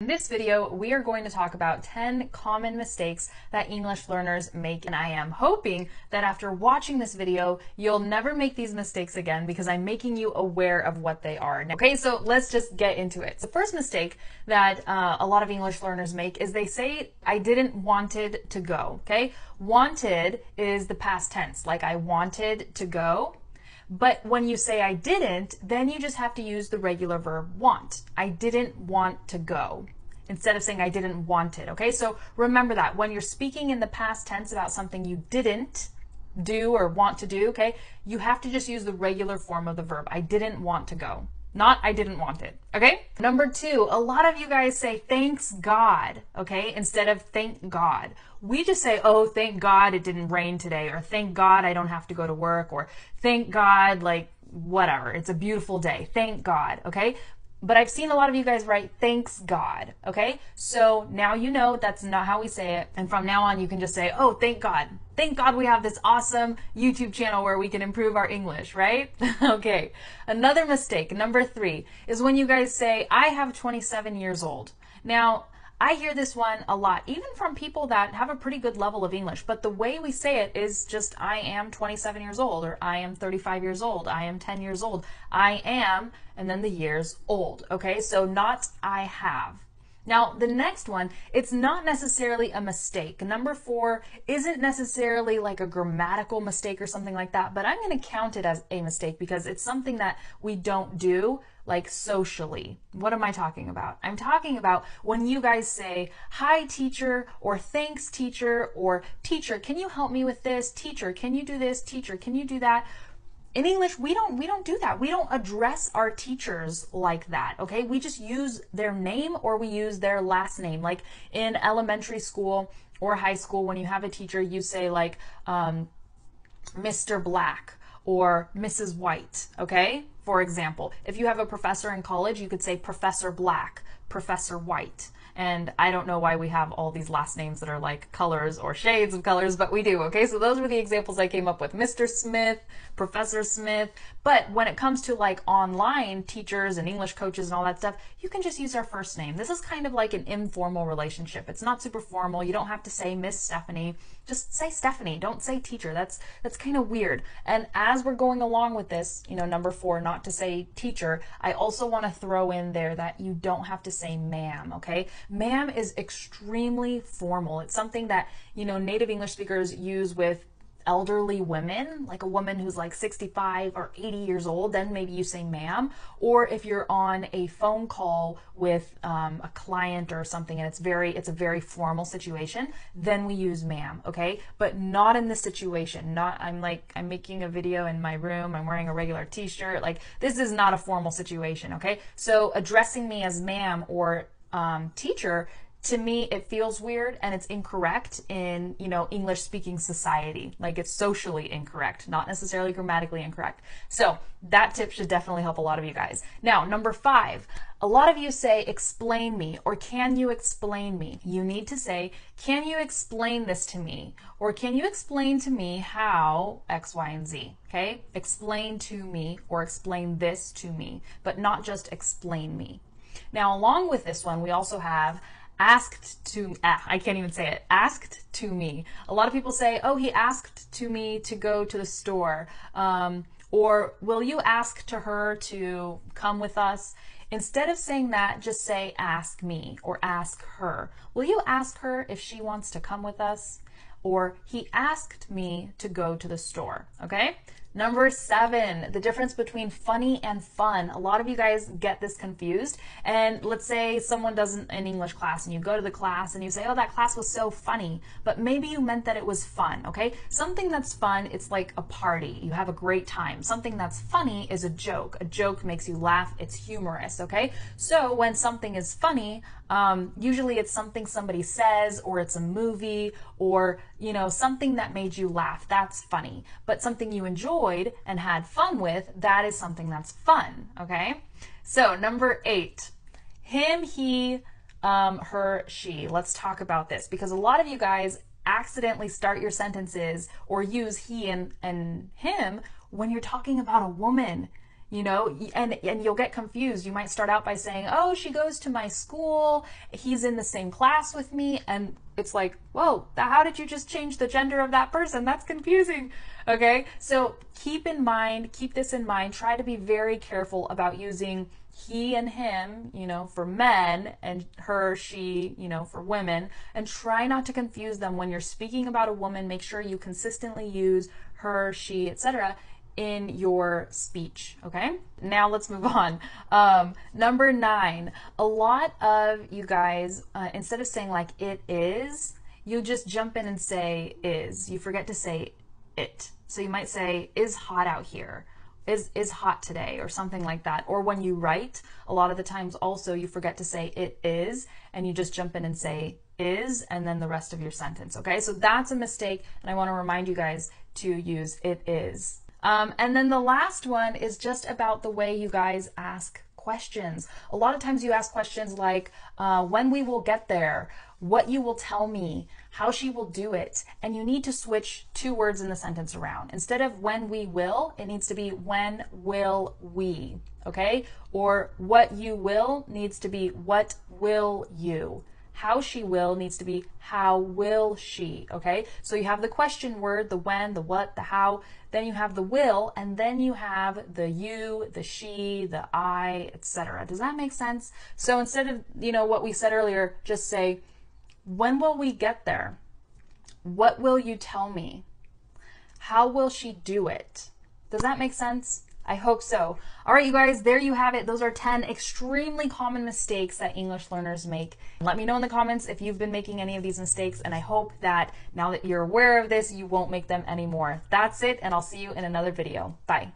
In this video, we are going to talk about 10 common mistakes that English learners make, and I am hoping that after watching this video, you'll never make these mistakes again because I'm making you aware of what they are. Okay, so let's just get into it. The first mistake that a lot of English learners make is they say, I didn't wanted to go, okay? Wanted is the past tense, like I wanted to go. But when you say I didn't, then you just have to use the regular verb want. I didn't want to go instead of saying I didn't want it, okay? So remember that when you're speaking in the past tense about something you didn't do or want to do, okay, you have to just use the regular form of the verb. I didn't want to go, not I didn't want it, okay? Number two, a lot of you guys say thanks God, okay, instead of thank God. We just say, oh, thank God it didn't rain today, or thank God I don't have to go to work, or thank God, like, whatever, it's a beautiful day, thank God, okay? But I've seen a lot of you guys write thanks God, okay? So now you know that's not how we say it, and from now on you can just say, oh, thank God. Thank God we have this awesome YouTube channel where we can improve our English, right? Okay, another mistake, number three, is when you guys say, I have 27 years old. Now, I hear this one a lot, even from people that have a pretty good level of English, but the way we say it is just I am 27 years old, or I am 35 years old, I am 10 years old, I am, and then the years old, okay? So not I have. Now, the next one, it's not necessarily a mistake. Number four isn't necessarily like a grammatical mistake or something like that, but I'm going to count it as a mistake because it's something that we don't do, like socially. What am I talking about? I'm talking about when you guys say, hi teacher, or thanks teacher, or teacher, can you help me with this? Teacher, can you do this? Teacher, can you do that? In English, we don't do that. We don't address our teachers like that, okay? We just use their name or we use their last name. Like in elementary school or high school, when you have a teacher, you say like Mr. Black or Mrs. White, okay? For example, if you have a professor in college, you could say Professor Black, Professor White. And I don't know why we have all these last names that are like colors or shades of colors, but we do, okay? So those were the examples I came up with. Mr. Smith, Professor Smith. But when it comes to like online teachers and English coaches and all that stuff, you can just use our first name. This is kind of like an informal relationship. It's not super formal. You don't have to say Miss Stephanie. Just say Stephanie. Don't say teacher. That's kind of weird. And as we're going along with this, you know, number four, not to say teacher, I also want to throw in there that you don't have to say ma'am, okay? Ma'am is extremely formal. It's something that, you know, native English speakers use with elderly women, like a woman who's like 65 or 80 years old, then maybe you say ma'am. Or if you're on a phone call with a client or something and it's a very formal situation, then we use ma'am, okay? But not in this situation. I'm making a video in my room, I'm wearing a regular t-shirt, like this is not a formal situation, okay? So addressing me as ma'am or teacher, to me, it feels weird and it's incorrect in, you know, English speaking society. Like it's socially incorrect, not necessarily grammatically incorrect. So that tip should definitely help a lot of you guys. Now, number five, a lot of you say, explain me, or can you explain me? You need to say, can you explain this to me? Or can you explain to me how X, Y, and Z, okay? Explain to me or explain this to me, but not just explain me. Now, along with this one, we also have asked to, I can't even say it, asked to me. A lot of people say, oh, he asked to me to go to the store. Or will you ask to her to come with us? Instead of saying that, just say ask me or ask her. Will you ask her if she wants to come with us? Or he asked me to go to the store, okay? Number seven, the difference between funny and fun. A lot of you guys get this confused. And let's say someone does an English class and you go to the class and you say, oh, that class was so funny. But maybe you meant that it was fun, okay? Something that's fun, it's like a party. You have a great time. Something that's funny is a joke. A joke makes you laugh. It's humorous, okay? So when something is funny, usually it's something somebody says, or it's a movie, or, you know, something that made you laugh. That's funny. But something you enjoyed and had fun with, that is something that's fun, okay? So number eight, him, he, her, she. Let's talk about this because a lot of you guys accidentally start your sentences or use he and him when you're talking about a woman. you know, and you'll get confused. You might start out by saying, oh, she goes to my school, he's in the same class with me, and it's like, whoa, how did you just change the gender of that person? That's confusing. Okay, so keep this in mind. Try to be very careful about using he and him, you know, for men, and her, she, you know, for women, and try not to confuse them when you're speaking about a woman. Make sure you consistently use her, she, etc. in your speech. Okay, now let's move on. Number 9, a lot of you guys, instead of saying like it is, you just jump in and say is. You forget to say it. So you might say is hot out here, is hot today, or something like that. Or when you write, a lot of the times also you forget to say it is, and you just jump in and say is, and then the rest of your sentence. Okay, so that's a mistake, and I want to remind you guys to use it is. And then the last one is just about the way you guys ask questions. A lot of times you ask questions like when we will get there, what you will tell me, how she will do it, and you need to switch 2 words in the sentence around. Instead of when we will, it needs to be when will we, okay? Or what you will needs to be what will you. How she will needs to be how will she, okay? So you have the question word, the when, the what, the how, then you have the will, and then you have the you, the she, the I, etc. Does that make sense? So instead of, you know, what we said earlier, just say, when will we get there? What will you tell me? How will she do it? Does that make sense? I hope so. All right, you guys, there you have it. Those are 10 extremely common mistakes that English learners make. Let me know in the comments if you've been making any of these mistakes, and I hope that now that you're aware of this, you won't make them anymore. That's it, and I'll see you in another video. Bye.